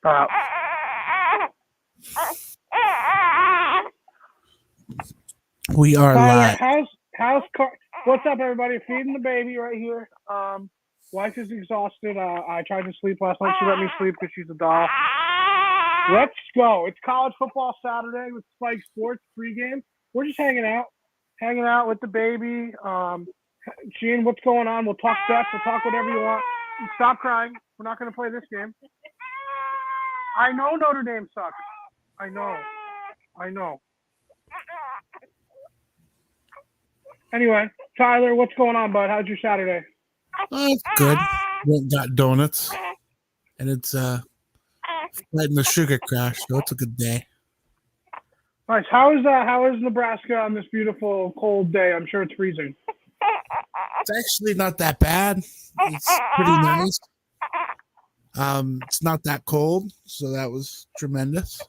Uh, We are live. What's up, everybody? Feeding the baby right here. Wife is exhausted. I tried to sleep last night. She let me sleep because she's a doll. Let's go. It's college football Saturday with Spike Sports pregame. We're just hanging out with the baby. Gene, what's going on? We'll talk bets. We'll talk whatever you want. Stop crying. We're not going to play this game. I know Notre Dame sucks. I know. Anyway, Tyler, what's going on, bud? How's your Saturday? It's good. Went and got donuts, and it's fighting the sugar crash, so it's a good day. Nice. How is Nebraska on this beautiful cold day? I'm sure it's freezing. It's actually not that bad. It's pretty nice. It's not that cold, so that was tremendous.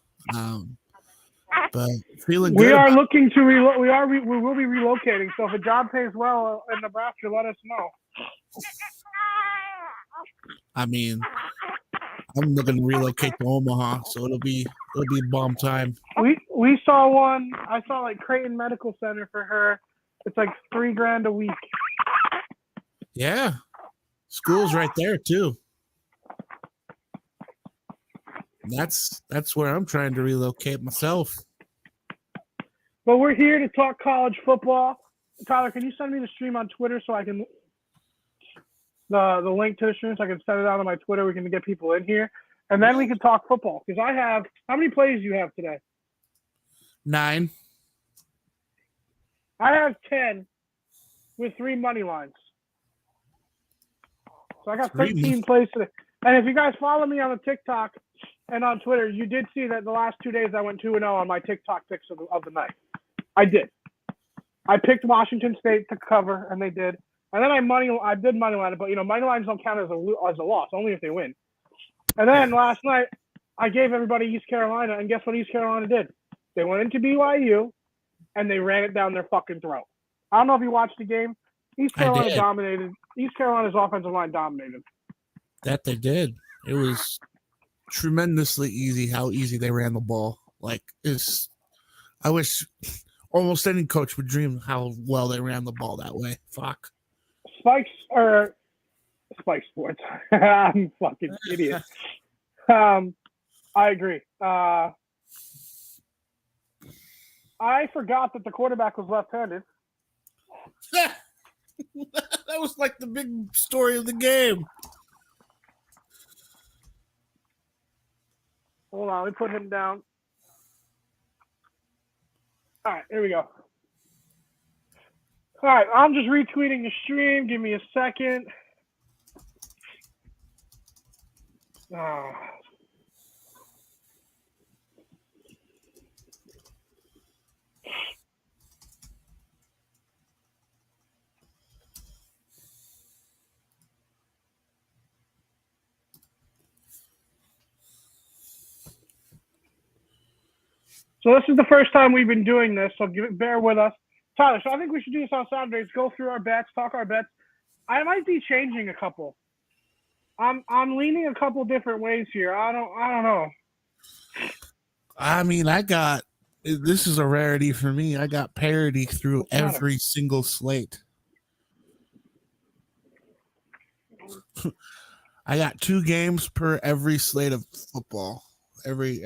But feeling good. We are looking to we will be relocating. So if a job pays well in Nebraska, let us know. I mean, I'm looking to relocate to Omaha, so it'll be bomb time. We saw one. I saw like Creighton Medical Center for her. It's like $3,000 a week. Yeah, school's right there too. That's where I'm trying to relocate myself. But we're here to talk college football. Tyler, can you send me the stream on Twitter so I can the link to the stream so I can send it out on my Twitter? We can get people in here, and then we can talk football. Because I have how many plays do you have today? 9. I have 10 with 3 money lines. So I got 13 plays today. And if you guys follow me on the TikTok and on Twitter, you did see that the last 2 days I went 2-0 on my TikTok picks of the night. I did. I picked Washington State to cover, and they did. And then I did money line it, but money lines don't count as a loss, only if they win. And then last night I gave everybody East Carolina, and guess what East Carolina did? They went into BYU and they ran it down their fucking throat. I don't know if you watched the game. East Carolina dominated. East Carolina's offensive line dominated. That they did. It was tremendously easy how easy they ran the ball. I wish almost any coach would dream how well they ran the ball that way. Fuck. Spike Sports. I'm a fucking idiot. I agree. I forgot that the quarterback was left-handed. That was like the big story of the game. Hold on, let me put him down. All right, here we go. All right, I'm just retweeting the stream. Give me a second. So this is the first time we've been doing this, so bear with us. Tyler, so I think we should do this on Saturdays. Go through our bets, talk our bets. I might be changing a couple. I'm leaning a couple different ways here. I don't know. I mean, this is a rarity for me. I got parity through every single slate. I got 2 games per every slate of football. Every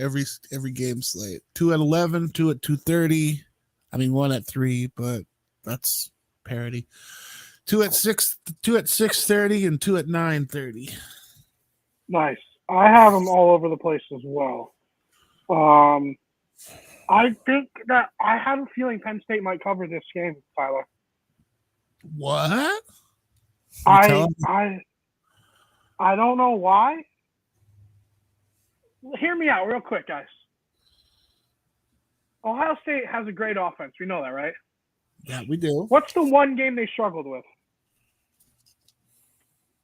game slate. 2 at 11, 2 at 2:30. I mean 1 at 3, but that's parity. 2 at 6:30 and 2 at 9:30. Nice. I have them all over the place as well. I think that I have a feeling Penn State might cover this game, Tyler. What? I don't know why. Hear me out real quick, guys. Ohio State has a great offense. We know that, right? Yeah, we do. What's the one game they struggled with?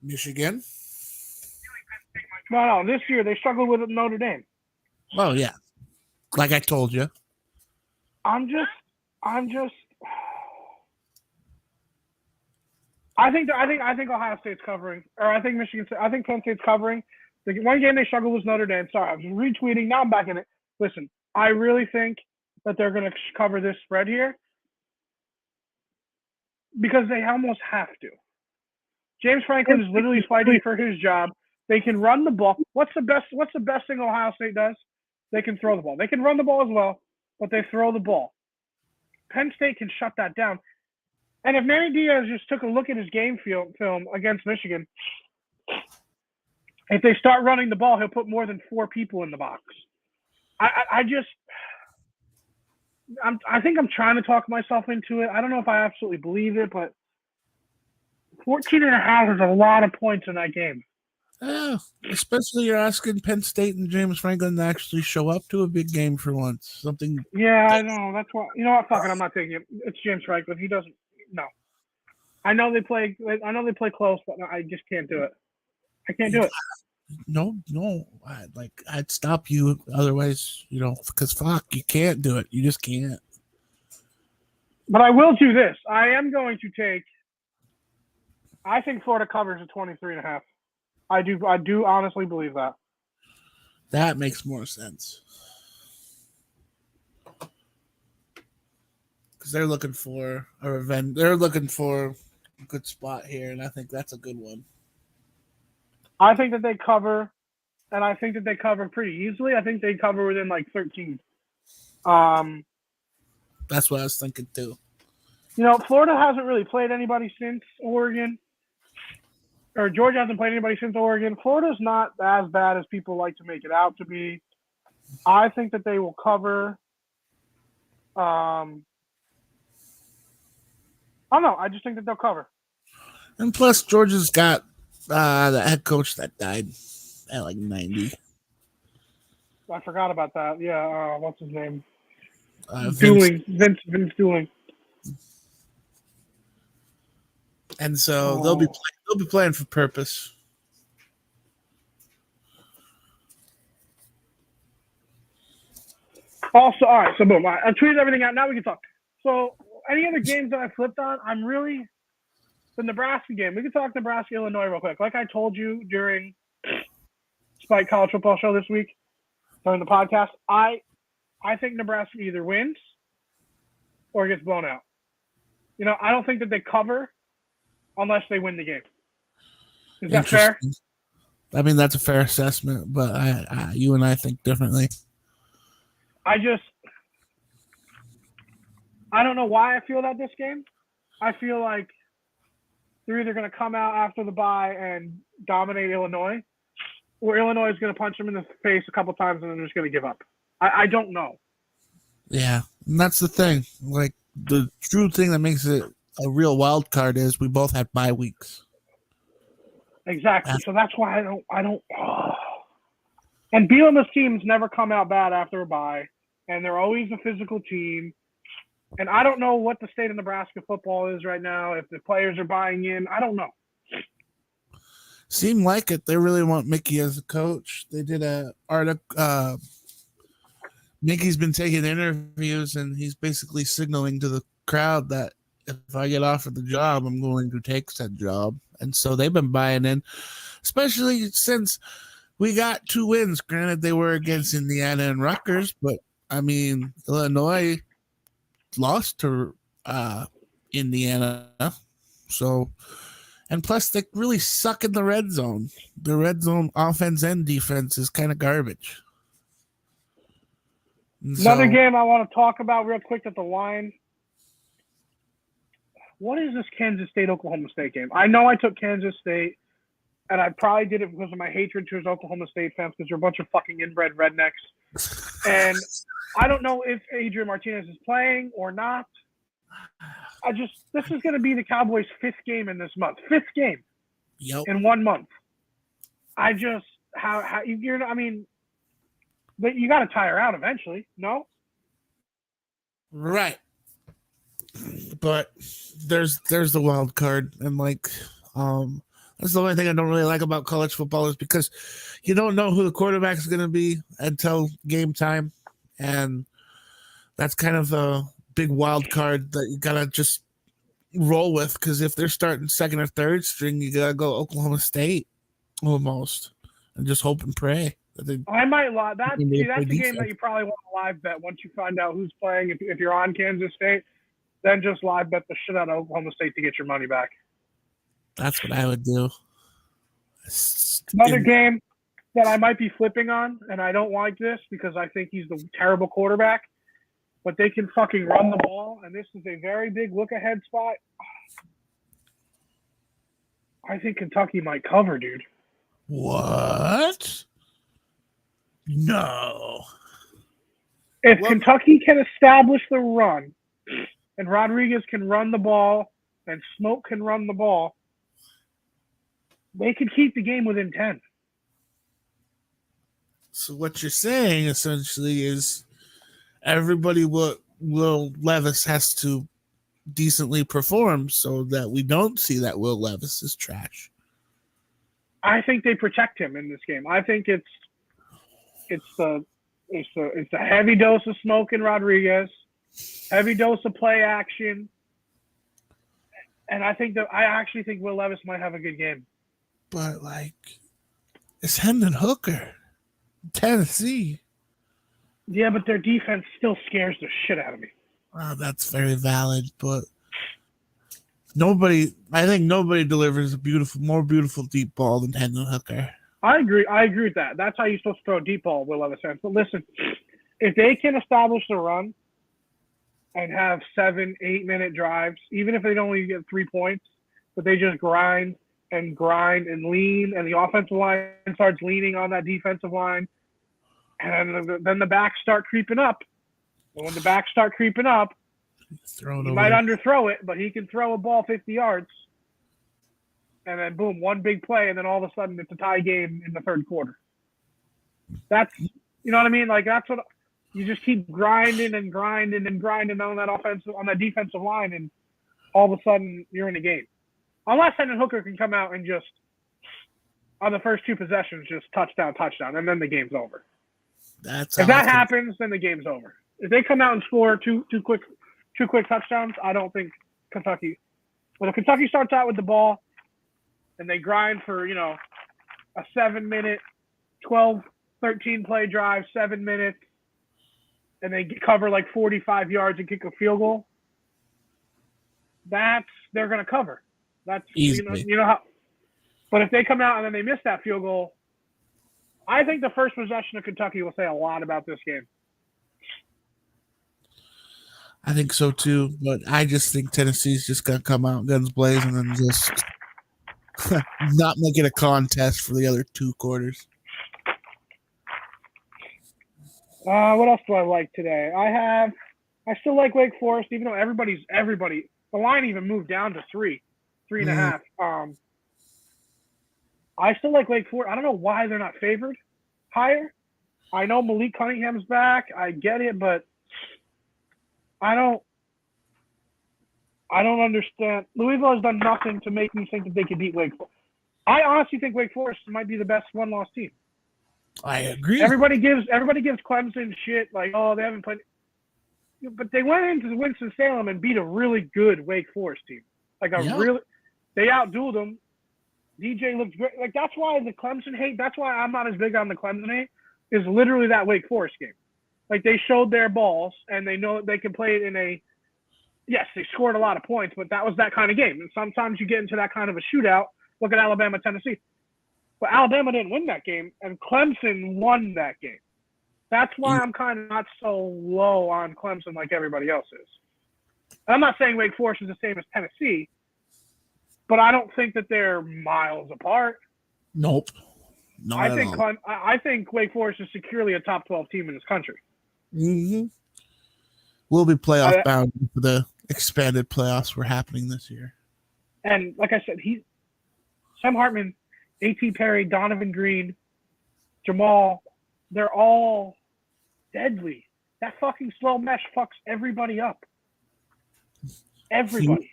Michigan? No. This year they struggled with Notre Dame. Oh yeah, like I told you. I'm just. I think Ohio State's covering, or I think Michigan. I think Penn State's covering, The one game they struggled was Notre Dame. Sorry, I was retweeting. Now I'm back in it. Listen, I really think that they're going to cover this spread here because they almost have to. James Franklin is literally fighting for his job. They can run the ball. What's the best thing Ohio State does? They can throw the ball. They can run the ball as well, but they throw the ball. Penn State can shut that down. And if Manny Diaz just took a look at his game film against Michigan, if they start running the ball, he'll put more than 4 people in the box. I think I'm trying to talk myself into it. I don't know if I absolutely believe it, but 14.5 is a lot of points in that game. Yeah, especially you're asking Penn State and James Franklin to actually show up to a big game for once. Something. Yeah, I know. That's why. You know what? Fuck it. I'm not taking it. It's James Franklin. He doesn't. No. I know they play close, but I just can't do it. I can't do it. No. I'd stop you otherwise, because fuck, you can't do it. You just can't. But I will do this. I am going to take. I think Florida covers at 23.5. I do honestly believe that. That makes more sense. Because they're looking for a revenge. They're looking for a good spot here, and I think that's a good one. I think that they cover, and I think that they cover pretty easily. I think they cover within like 13. That's what I was thinking too. Florida hasn't really played anybody since Oregon. Or Georgia hasn't played anybody since Oregon. Florida's not as bad as people like to make it out to be. I think that they will cover. I don't know. I just think that they'll cover. And plus, Georgia's got the head coach that died at like 90. I forgot about that. Yeah. What's his name? Vince Dooling. And so they'll be playing for purpose. Also, all right. So boom, I tweeted everything out. Now we can talk. So any other games that I flipped on, the Nebraska game. We can talk Nebraska, Illinois real quick. Like I told you during Spike College Football Show this week during the podcast, I think Nebraska either wins or gets blown out. I don't think that they cover unless they win the game. Is that fair? I mean, that's a fair assessment, but you and I think differently. I don't know why I feel that this game. I feel like they're either going to come out after the bye and dominate Illinois, or Illinois is going to punch them in the face a couple times and then they're just going to give up. I don't know. Yeah, and that's the thing. Like, the true thing that makes it a real wild card is we both had bye weeks. Exactly. So that's why I don't. And Bielema's teams never come out bad after a bye, and they're always a physical team. And I don't know what the state of Nebraska football is right now, if the players are buying in. I don't know. Seemed like it. They really want Mickey as a coach. They did a article. Mickey's been taking interviews, and he's basically signaling to the crowd that if I get offered the job, I'm going to take said job. And so they've been buying in, especially since we got 2 wins. Granted, they were against Indiana and Rutgers, but I mean, Illinois lost to Indiana. So, and plus they really suck in the red zone. The red zone offense and defense is kind of garbage. Another game I want to talk about real quick at the line. What is this Kansas State-Oklahoma State game? I know I took Kansas State, and I probably did it because of my hatred towards Oklahoma State fans because they're a bunch of fucking inbred rednecks. And I don't know if Adrian Martinez is playing or not. This is going to be the Cowboys' 5th game in this month. 5th game in 1 month. But you got to tire out eventually, no? Right. But there's the wild card, and that's the only thing I don't really like about college football is because you don't know who the quarterback is going to be until game time, and that's kind of a big wild card that you gotta just roll with. Because if they're starting second or third string, you gotta go Oklahoma State almost. and just hope and pray that they. I might live that. They See, play that's a game defense. that you probably want to live bet once you find out who's playing. If you're on Kansas State, then just live bet the shit out of Oklahoma State to get your money back. That's what I would do. Another game that I might be flipping on, and I don't like this because I think he's the terrible quarterback, but they can fucking run the ball, and this is a very big look-ahead spot. I think Kentucky might cover, dude. What? No. If Kentucky can establish the run, and Rodriguez can run the ball, and Smoke can run the ball, they could keep the game within 10. So what you're saying essentially is everybody Will Levis has to decently perform so that we don't see that Will Levis is trash. I think they protect him in this game. I think it's a heavy dose of Smoke and Rodriguez, heavy dose of play action, and I actually think Will Levis might have a good game. But it's Hendon Hooker, Tennessee. Yeah, but their defense still scares the shit out of me. Well, that's very valid, but I think nobody delivers a more beautiful deep ball than Hendon Hooker. I agree with that. That's how you're supposed to throw a deep ball, Will Levis fans. But listen, if they can establish the run and have 7-8 minute drives, even if they don't only get 3 points, but they just grind and lean, and the offensive line starts leaning on that defensive line, and then the backs start creeping up. And when the backs start creeping up, he might underthrow it, but he can throw a ball 50 yards. And then, boom, one big play, and then all of a sudden it's a tie game in the third quarter. That's, you know what I mean? That's what you just keep grinding on that defensive line, and all of a sudden you're in the game. Unless Hendon Hooker can come out and just, on the first 2 possessions, just touchdown, and then the game's over. If that happens, then the game's over. If they come out and score two quick touchdowns, I don't think Kentucky. But if Kentucky starts out with the ball and they grind for, a 7-minute, 12, 13 play drive, 7 minutes, and they cover 45 yards and kick a field goal, they're going to cover. That's easily. You know how. But if they come out and then they miss that field goal, I think the first possession of Kentucky will say a lot about this game. I think so too, but I just think Tennessee's just gonna come out guns blazing and just not make it a contest for the other 2 quarters. What else do I like today? I still like Wake Forest, even though everybody. The line even moved down to 3.5. I still like Wake Forest. I don't know why they're not favored higher. I know Malik Cunningham's back. I get it, but I don't understand. Louisville has done nothing to make me think that they could beat Wake Forest. I honestly think Wake Forest might be the best one-loss team. I agree. Everybody gives Clemson shit they haven't played, but they went into Winston-Salem and beat a really good Wake Forest team. They outdueled them. DJ looks great. That's why the Clemson hate. That's why I'm not as big on the Clemson hate. Is literally that Wake Forest game. They showed their balls and they know they can play it in a. Yes, they scored a lot of points, but that was that kind of game. And sometimes you get into that kind of a shootout. Look at Alabama, Tennessee. But Alabama didn't win that game, and Clemson won that game. That's why I'm kind of not so low on Clemson like everybody else is. And I'm not saying Wake Forest is the same as Tennessee, but I don't think that they're miles apart. Nope. I think Wake Forest is securely a top 12 team in this country. Mm-hmm. We'll be playoff bound for the expanded playoffs were happening this year. And like I said, Sam Hartman, A.T. Perry, Donovan Green, Jamal, they're all deadly. That fucking slow mesh fucks everybody up. Everybody.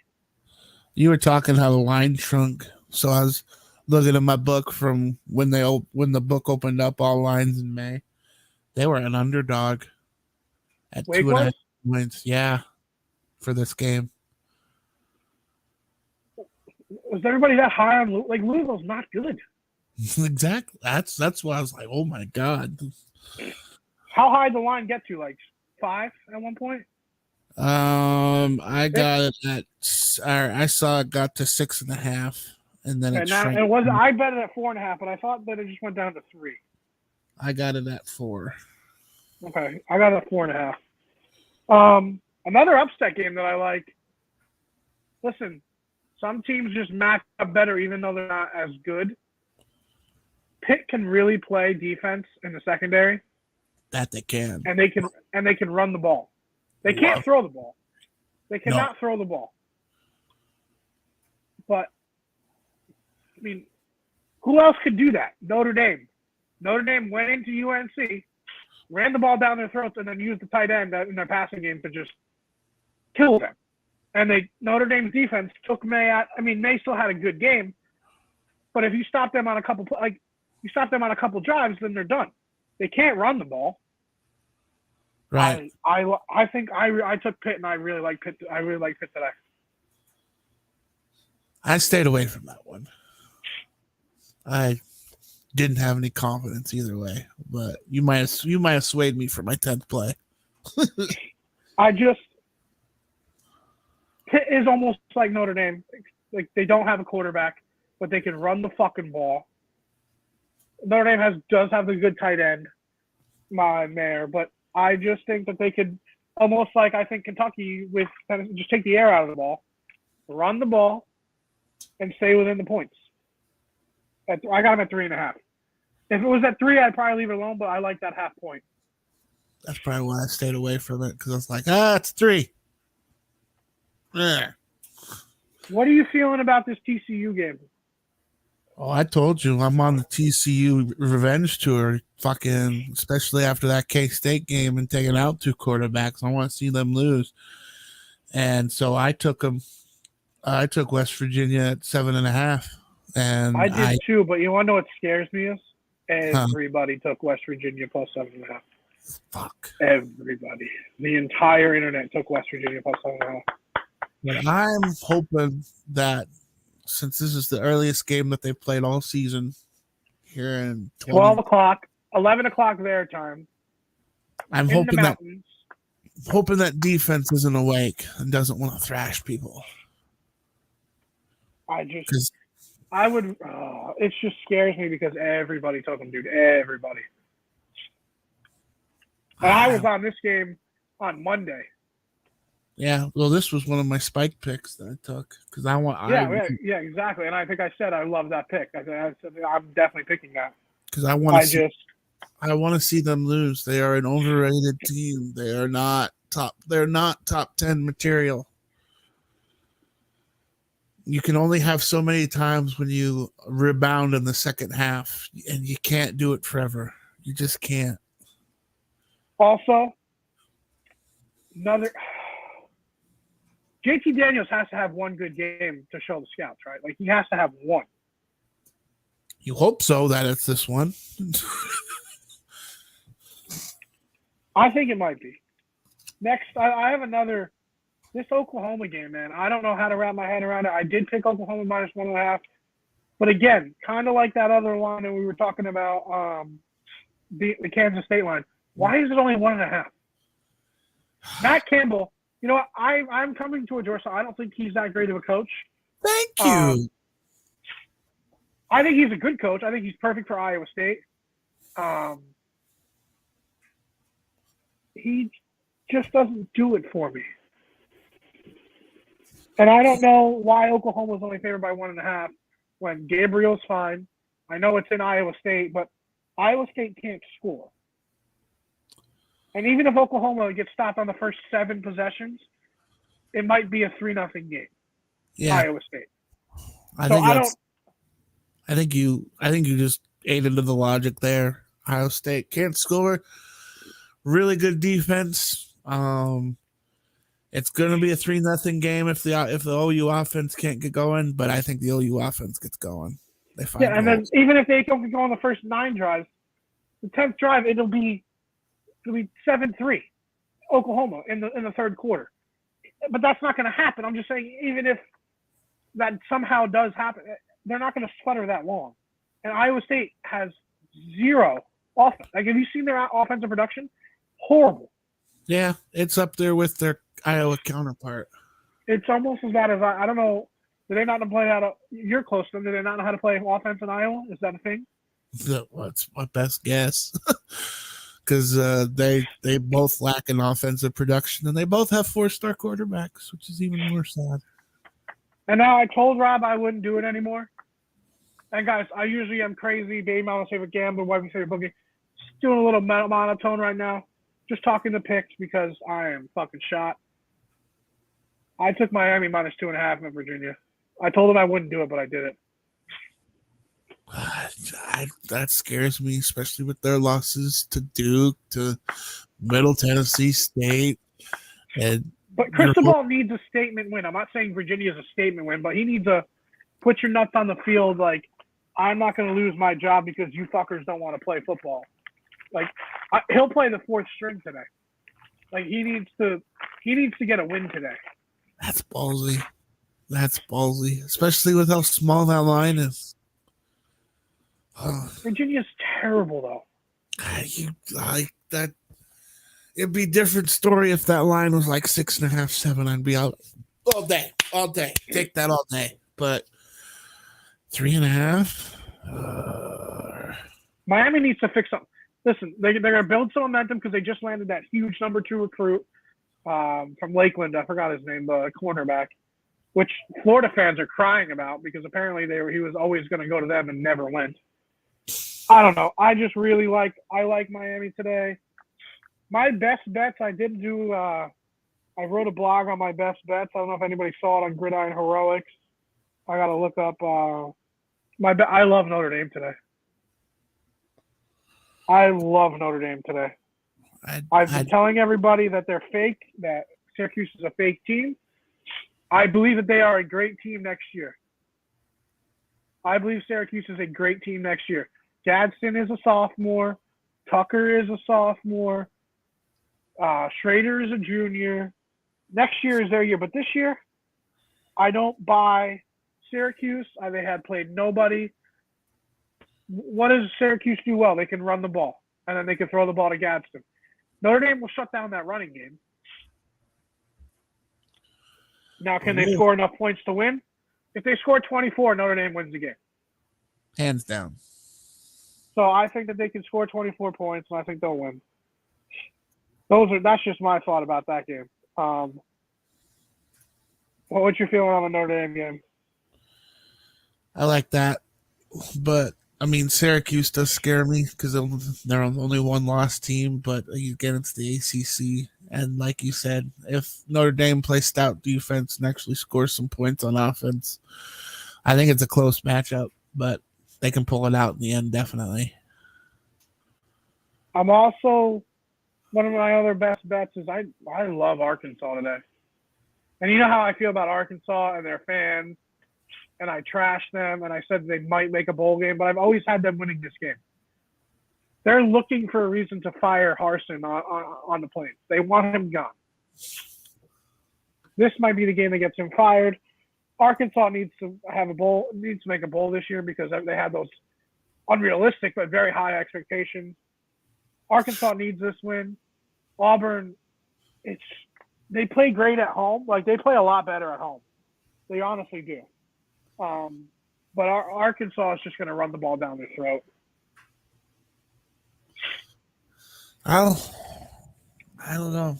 You were talking how the line shrunk, so I was looking at my book from when the book opened up all lines in May. They were an underdog at 2.5 points. Yeah, for this game. Was everybody that high on Louisville's not good? Exactly. That's why I was like, oh my god. How high did the line get to? Like 5 at one point? I got it at. Or I saw it got to 6.5, and then it And now shrank. it was. I bet it at 4.5, but I thought that it just went down to 3. I got it at 4. Okay, I got it at 4.5. Another upset game that I like. Listen, some teams just match up better even though they're not as good. Pitt can really play defense in the secondary, That they can. and they can run the ball. They can't throw the ball. They cannot throw the ball. But I mean, who else could do that? Notre Dame. Notre Dame went into UNC, ran the ball down their throats, and then used the tight end in their passing game to just kill them. And Notre Dame's defense took May out. I mean, May still had a good game, but if you stop them on a couple drives, then they're done. They can't run the ball. Right. I think I took Pitt, and I really like Pitt. I really like Pitt today. I stayed away from that one. I didn't have any confidence either way, but you might have swayed me for my 10th play. Pitt is almost like Notre Dame. Like, they don't have a quarterback, but they can run the fucking ball. Notre Dame does have the good tight end, my mayor, but I just think that they could almost like I think Kentucky with just take the air out of the ball, run the ball, and stay within the points. I got them at 3.5. If it was at 3, I'd probably leave it alone, but I like that half point. That's probably why I stayed away from it, because I was like, it's 3. Yeah. What are you feeling about this TCU game? Oh, I told you I'm on the TCU revenge tour. Fucking, especially after that K-State game and taking out 2 quarterbacks. I want to see them lose. And so I took them. I took West Virginia at 7.5. And I did too, but you want to know what scares me is? Everybody took West Virginia plus 7.5. Fuck. Everybody. The entire internet took West Virginia plus 7.5. But I'm hoping that since this is the earliest game that they've played all season here in 12 o'clock, 11 o'clock their time. I'm hoping that defense isn't awake and doesn't want to thrash people. It just scares me because everybody took them, dude. Everybody. And I was on this game on Monday. Yeah, well, this was one of my spike picks that I took because Yeah, exactly. And I think I said I love that pick. I said I'm definitely picking that because I want to see them lose. They are an overrated team. They are not top. They're not top 10 material. You can only have so many times when you rebound in the second half, and you can't do it forever. You just can't. Also, JT Daniels has to have one good game to show the scouts, right? Like, he has to have one. You hope so that it's this one. I think it might be. Next, I have another. This Oklahoma game, man, I don't know how to wrap my head around it. I did pick Oklahoma minus 1.5. But again, kind of like that other line that we were talking about, the Kansas State line. Why is it only 1.5? Matt Campbell, you know what? I'm coming to a Georgia. I don't think he's that great of a coach. Thank you. I think he's a good coach. I think he's perfect for Iowa State. He just doesn't do it for me. And I don't know why Oklahoma's only favored by 1.5 when Gabriel's fine. I know it's in Iowa State, but Iowa State can't score. And even if Oklahoma gets stopped on the first 7 possessions, it might be a 3-0 game. Yeah. Iowa State. I think you just ate into the logic there. Iowa State can't score. Really good defense. It's going to be a 3-0 game if the OU offense can't get going, but I think the OU offense gets going. They find and then even if they don't go on the first 9 drives, the 10th drive it'll be 7-3 Oklahoma in the third quarter. But that's not going to happen. I'm just saying, even if that somehow does happen, they're not going to sputter that long. And Iowa State has zero offense. Like, have you seen their offensive production? Horrible. Yeah, it's up there with their Iowa counterpart. It's almost as bad as I don't know. Do they not know play how to? You're close to them. Do they not know how to play offense in Iowa? Is that a thing? That's my best guess. Because they both lack in offensive production, and they both have 4-star quarterbacks, which is even more sad. And now I told Rob I wouldn't do it anymore. And guys, I usually am crazy. Baby mama's favorite gambler, wifey's favorite bookie. Just doing a little monotone right now. Just talking the picks because I am fucking shot. I took Miami minus 2.5 in Virginia. I told them I wouldn't do it, but I did it. That scares me, especially with their losses to Duke, to Middle Tennessee State. But Cristobal needs a statement win. I'm not saying Virginia is a statement win, but he needs a put your nuts on the field. Like, I'm not going to lose my job because you fuckers don't want to play football. Like, he'll play the fourth string today. Like, he needs to get a win today. That's ballsy. That's ballsy, especially with how small that line is. Virginia's terrible, though. That. It'd be a different story if that line was like 6.5, 7. I'd be out all day. Take that all day. But 3.5. Miami needs to fix something. Listen, they're going to build some momentum because they just landed that huge number 2 recruit from Lakeland. I forgot his name, the cornerback, which Florida fans are crying about because apparently he was always going to go to them and never went. I don't know. I just really like Miami today. My best bets, I did do. I wrote a blog on my best bets. I don't know if anybody saw it on Gridiron Heroics. I got to look up I love Notre Dame today. I've been telling everybody that they're fake, that Syracuse is a fake team. I believe that they are a great team next year. I believe Syracuse is a great team next year. Gadsden is a sophomore. Tucker is a sophomore. Schrader is a junior. Next year is their year. But this year, I don't buy Syracuse. They had played nobody. What does Syracuse do well? They can run the ball, and then they can throw the ball to Gadsden. Notre Dame will shut down that running game. Now, can they score enough points to win? If they score 24, Notre Dame wins the game. Hands down. So I think that they can score 24 points, and I think they'll win. That's just my thought about that game. What's your feeling on the Notre Dame game? I like that, but I mean Syracuse does scare me because they're only one loss team. But you get into the ACC, and like you said, if Notre Dame plays stout defense and actually scores some points on offense, I think it's a close matchup. But they can pull it out in the end, definitely. I'm also one of my other best bets is I love Arkansas today. And you know how I feel about Arkansas and their fans, and I trashed them, and I said they might make a bowl game, but I've always had them winning this game. They're looking for a reason to fire Harsin on the Plains. They want him gone. This might be the game that gets him fired. Arkansas needs to make a bowl this year because they had those unrealistic but very high expectations. Arkansas needs this win. Auburn, they play great at home. Like, they play a lot better at home. They honestly do. But Arkansas is just going to run the ball down their throat. I don't know.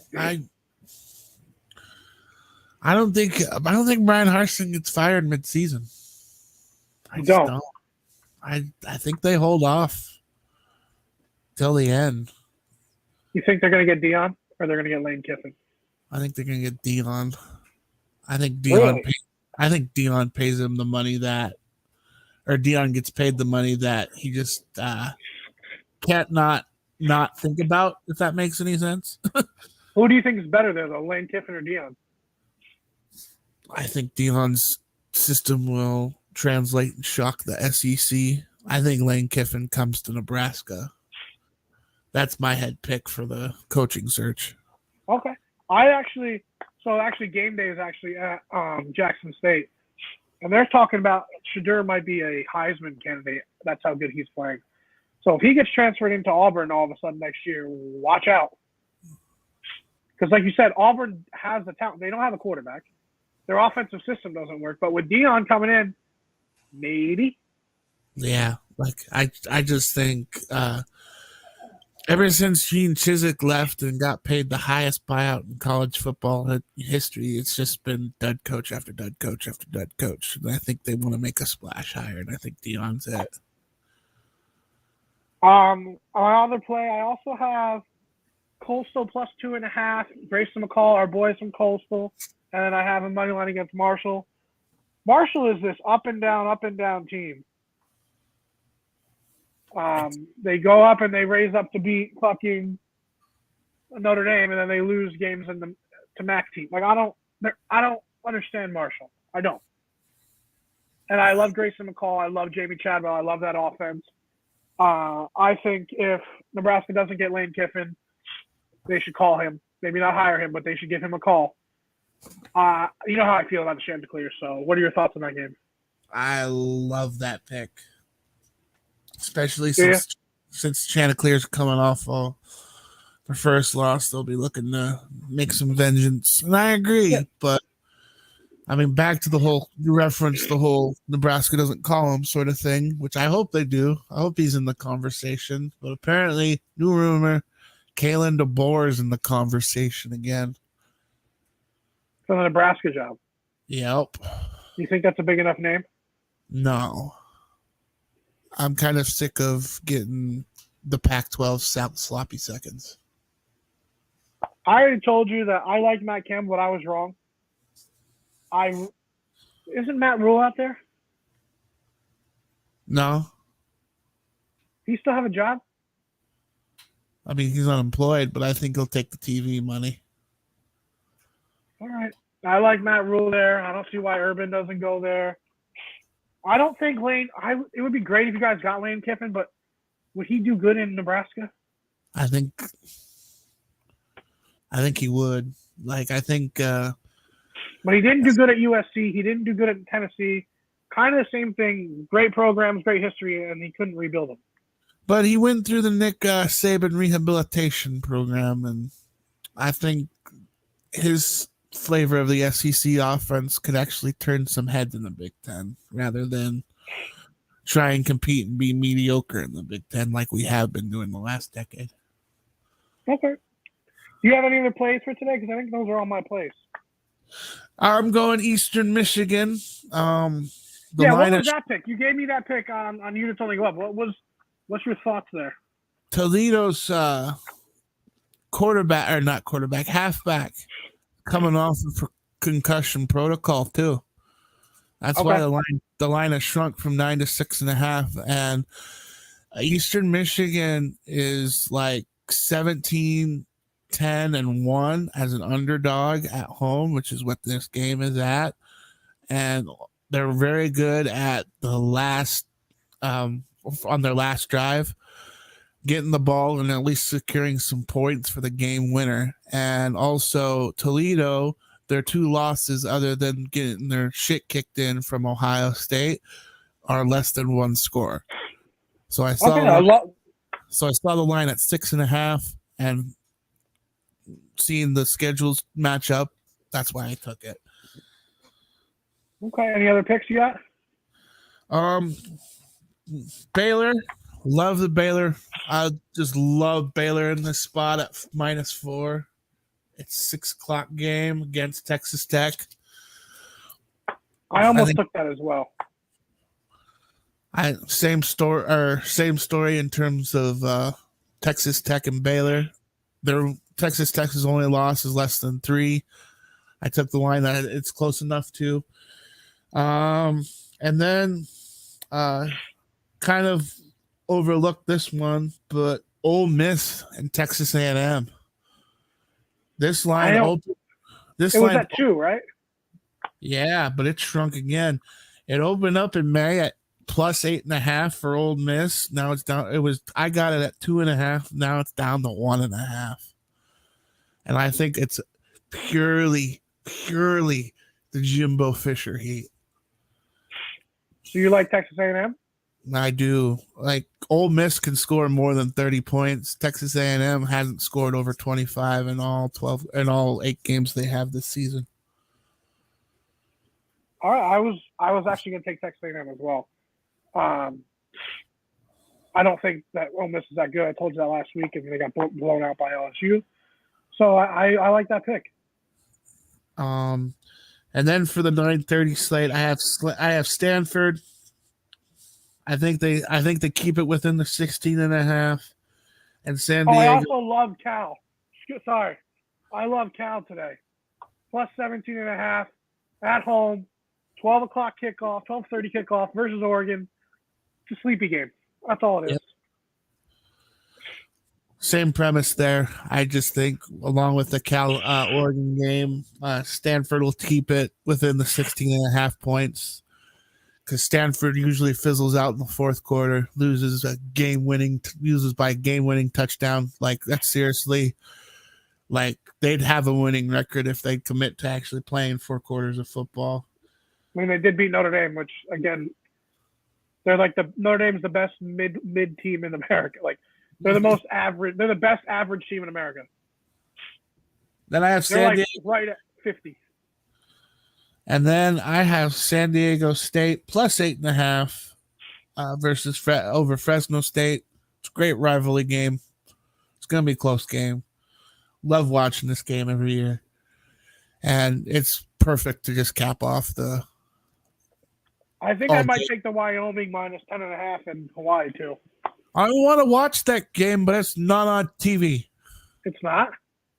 I don't think Brian Harsin gets fired mid-season. I don't. I think they hold off till the end. You think they're going to get Dion or they're going to get Lane Kiffin? I think they're going to get Dion. I think Dion pays him the money Dion gets paid the money that he just can't not think about, if that makes any sense. Who do you think is better there, though, Lane Kiffin or Dion? I think Dion's system will translate and shock the SEC. I think Lane Kiffin comes to Nebraska. That's my head pick for the coaching search. Okay. Game day is actually at Jackson State. And they're talking about Shadur might be a Heisman candidate That's how good he's playing. So if he gets transferred into Auburn all of a sudden next year, watch out. Because like you said, Auburn has the talent. They don't have a quarterback. Their offensive system doesn't work. But with Dion coming in, maybe. Yeah, like I just think ever since Gene Chizik left and got paid the highest buyout in college football history, it's just been dud coach after dud coach after dud coach. And I think they want to make a splash hire, and I think Dion's it. On other play, I also have Coastal plus 2.5. Grayson McCall, our boys from Coastal. And then I have a money line against Marshall. Marshall is this up and down team. They go up and they raise up to beat fucking Notre Dame, and then they lose games to MAC team. Like I don't understand Marshall. I don't. And I love Grayson McCall. I love Jamie Chadwell. I love that offense. I think if Nebraska doesn't get Lane Kiffin, they should call him. Maybe not hire him, but they should give him a call. You know how I feel about the Chanticleer. So, what are your thoughts on that game? I love that pick, especially since Chanticleer's coming off their first loss. They'll be looking to make some vengeance, and I agree. But I mean, back to you referenced the whole Nebraska doesn't call him sort of thing, which I hope they do. I hope he's in the conversation. But apparently, new rumor, Kalen DeBoer is in the conversation again. For the Nebraska job. Yep. You think that's a big enough name? No. I'm kind of sick of getting the Pac-12 sloppy seconds. I already told you that I like Matt Campbell, but I was wrong. Isn't Matt Rule out there? No. He still have a job? I mean, he's unemployed, but I think he'll take the TV money. All right. I like Matt Rule there. I don't see why Urban doesn't go there. I don't think Lane – it would be great if you guys got Lane Kiffin, but would he do good in Nebraska? I think he would. Like, I think but he didn't do good at USC. He didn't do good at Tennessee. Kind of the same thing. Great programs, great history, and he couldn't rebuild them. But he went through the Nick Saban rehabilitation program, and I think his flavor of the SEC offense could actually turn some heads in the Big Ten rather than try and compete and be mediocre in the Big Ten like we have been doing the last decade. Okay. Do you have any other plays for today? Because I think those are all my plays. I'm going Eastern Michigan. What was that pick? You gave me that pick on units only go up. What's your thoughts there? Toledo's halfback coming off of concussion protocol too. That's why the line has shrunk from 9 to 6.5. And Eastern Michigan is like 17-10-1 as an underdog at home, which is what this game is at. And they're very good at the last on their last drive, getting the ball and at least securing some points for the game winner. And also Toledo, their two losses other than getting their shit kicked in from Ohio State are less than one score. So I saw the line at 6.5, and seeing the schedules match up, that's why I took it. Okay. Any other picks you got? Baylor. Love the Baylor. I just love Baylor in this spot at -4. It's 6:00 game against Texas Tech. I almost took that as well. Same story in terms of Texas Tech and Baylor. Their Texas Tech's only loss is less than 3. I took the line that it's close enough to. And then kind of overlooked this one, but Ole Miss and Texas A&M. This line opened. It was at 2, right? Yeah, but it shrunk again. It opened up in May at +8.5 for Ole Miss. Now it's down. I got it at 2.5. Now it's down to 1.5. And I think it's purely the Jimbo Fisher heat. Do you like Texas A&M? I do. Like, Ole Miss can score more than 30 points. Texas A&M hasn't scored over 25 in all 8 games they have this season. All right, I was actually going to take Texas A&M as well. I don't think that Ole Miss is that good. I told you that last week, and they got blown out by LSU. So I like that pick. And then for the 9:30 slate, I have Stanford. I think they keep it within the 16.5. And San Diego. I also love Cal. Sorry. I love Cal today. Plus 17.5 at home. 12 o'clock kickoff, 12:30 kickoff versus Oregon. It's a sleepy game. That's all it is. Yep. Same premise there. I just think, along with the Cal Oregon game, Stanford will keep it within the 16.5 points, because Stanford usually fizzles out in the fourth quarter, loses by a game-winning touchdown. Like, that's seriously, like, they'd have a winning record if they'd commit to actually playing 4 quarters of football. I mean, they did beat Notre Dame, which, again, they're like Notre Dame's the best mid team in America. Like, they're the most average. They're the best average team in America. Then I have San Diego right at 50. And then I have San Diego State plus 8.5 versus over Fresno State. It's a great rivalry game. It's going to be a close game. Love watching this game every year. And it's perfect to just cap off the... I think I might take the Wyoming minus 10.5 in Hawaii, too. I want to watch that game, but it's not on TV. It's not?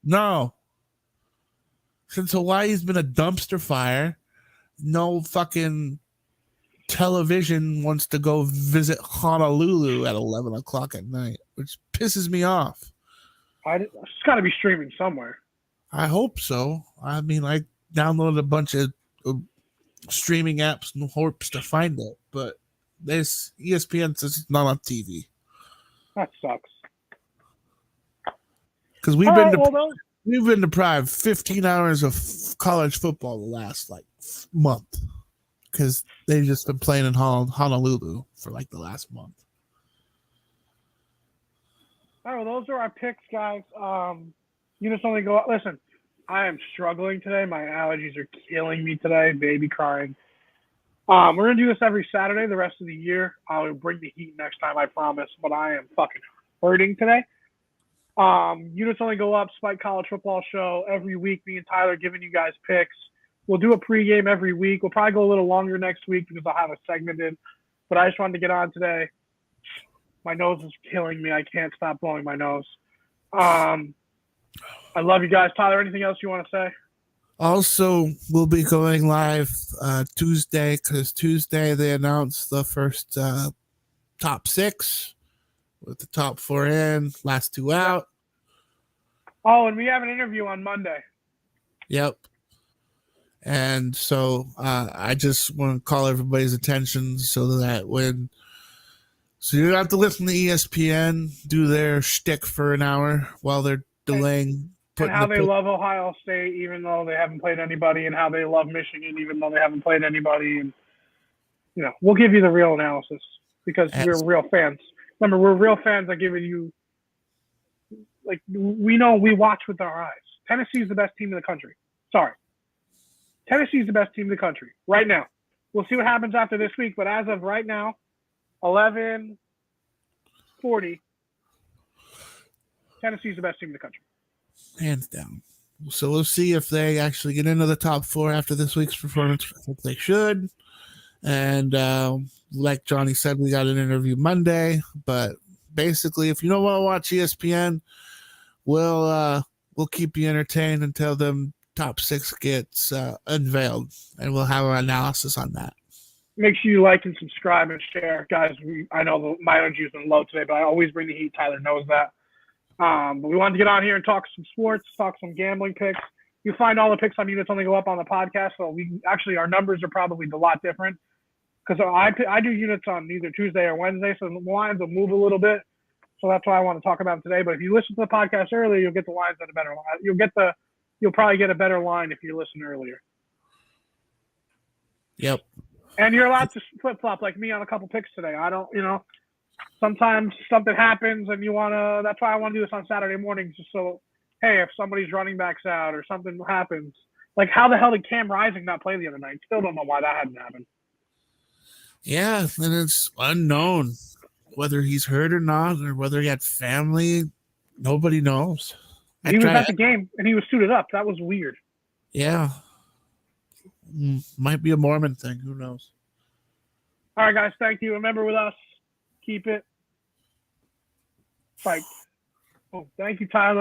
No. Since Hawaii's been a dumpster fire, no fucking television wants to go visit Honolulu at 11 o'clock at night, which pisses me off. It's got to be streaming somewhere. I hope so. I mean, I downloaded a bunch of streaming apps and hopes to find it, but this ESPN says it's not on TV. That sucks. Because we've been deprived 15 hours of college football the last month, because they've just been playing in Honolulu for the last month. All right, well, those are our picks, guys. You just only go. Listen, I am struggling today. My allergies are killing me today. Baby crying. We're gonna do this every Saturday the rest of the year. I'll bring the heat next time, I promise. But I am fucking hurting today. Units only go up. Spike College Football Show every week. Me and Tyler giving you guys picks. We'll do a pregame every week. We'll probably go a little longer next week because I'll have a segment in. But I just wanted to get on today. My nose is killing me. I can't stop blowing my nose. I love you guys. Tyler, anything else you want to say? Also, we'll be going live Tuesday, because Tuesday they announced the first top 6 with the top 4 in, last 2 out. Oh, and we have an interview on Monday. Yep. And so I just want to call everybody's attention so you don't have to listen to ESPN do their shtick for an hour while they're delaying. And how they love Ohio State even though they haven't played anybody, and how they love Michigan even though they haven't played anybody. And, we'll give you the real analysis because we're real fans. Remember, we're real fans that give you, we know, we watch with our eyes. Tennessee is the best team in the country. Sorry. Tennessee is the best team in the country right now. We'll see what happens after this week, but as of right now, 11:40, Tennessee's the best team in the country. Hands down. So we'll see if they actually get into the top 4 after this week's performance. I think they should. And like Johnny said, we got an interview Monday. But basically, if you don't want to watch ESPN, we'll keep you entertained until them top 6 gets unveiled, and we'll have an analysis on that. Make sure you like and subscribe and share, guys. I know my energy has been low today, but I always bring the heat. Tyler knows that. But we wanted to get on here and talk some sports, talk some gambling picks. You'll find all the picks on Units Only Go Up on the podcast. So our numbers are probably a lot different because I do Units on either Tuesday or Wednesday, so the lines will move a little bit. So that's why I want to talk about them today. But if you listen to the podcast earlier, you'll get the lines at a better line. You'll probably get a better line if you listen earlier. Yep. And you're allowed to flip-flop like me on a couple picks today. I don't, sometimes something happens and you want to – that's why I want to do this on Saturday mornings just so, hey, if somebody's running backs out or something happens. Like, how the hell did Cam Rising not play the other night? Still don't know why that hadn't happened. Yeah, and it's unknown whether he's hurt or not or whether he had family. Nobody knows. He was at the game and he was suited up. That was weird. Yeah. Might be a Mormon thing. Who knows? All right, guys. Thank you. Remember with us, keep it fight. Oh, thank you, Tyler.